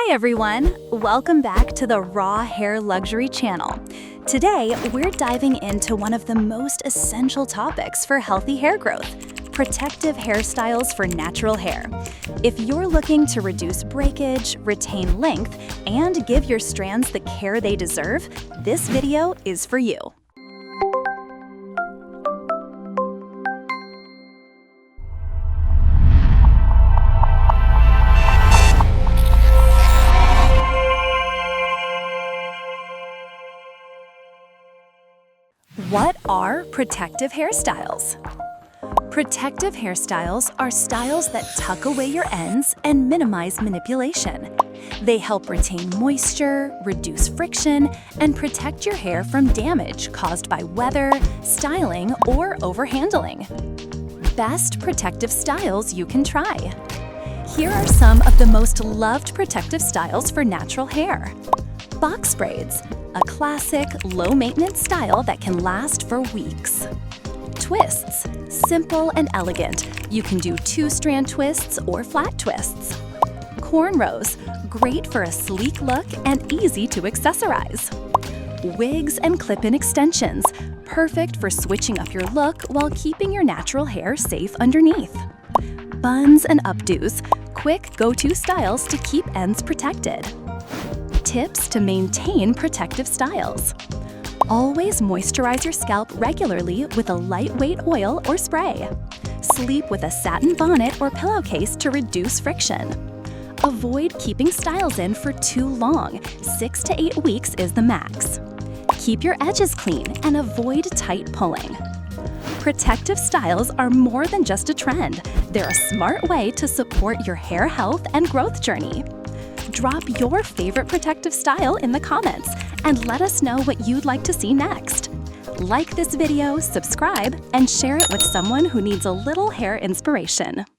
Hi everyone! Welcome back to the Raw Hair Luxury channel. Today, we're diving into one of the most essential topics for healthy hair growth: protective hairstyles for natural hair. If you're looking to reduce breakage, retain length, and give your strands the care they deserve, this video is for you. What are protective hairstyles? Protective hairstyles are styles that tuck away your ends and minimize manipulation. They help retain moisture, reduce friction, and protect your hair from damage caused by weather, styling, or overhandling. Best protective styles you can try. Here are some of the most loved protective styles for natural hair. Box braids, a classic, low-maintenance style that can last for weeks. Twists, simple and elegant. You can do two-strand twists or flat twists. Cornrows, great for a sleek look and easy to accessorize. Wigs and clip-in extensions, perfect for switching up your look while keeping your natural hair safe underneath. Buns and updos, quick go-to styles to keep ends protected. Tips to maintain protective styles. Always moisturize your scalp regularly with a lightweight oil or spray. Sleep with a satin bonnet or pillowcase to reduce friction. Avoid keeping styles in for too long. 6 to 8 weeks is the max. Keep your edges clean and avoid tight pulling. Protective styles are more than just a trend. They're a smart way to support your hair health and growth journey. Drop your favorite protective style in the comments and let us know what you'd like to see next. Like this video, subscribe, and share it with someone who needs a little hair inspiration.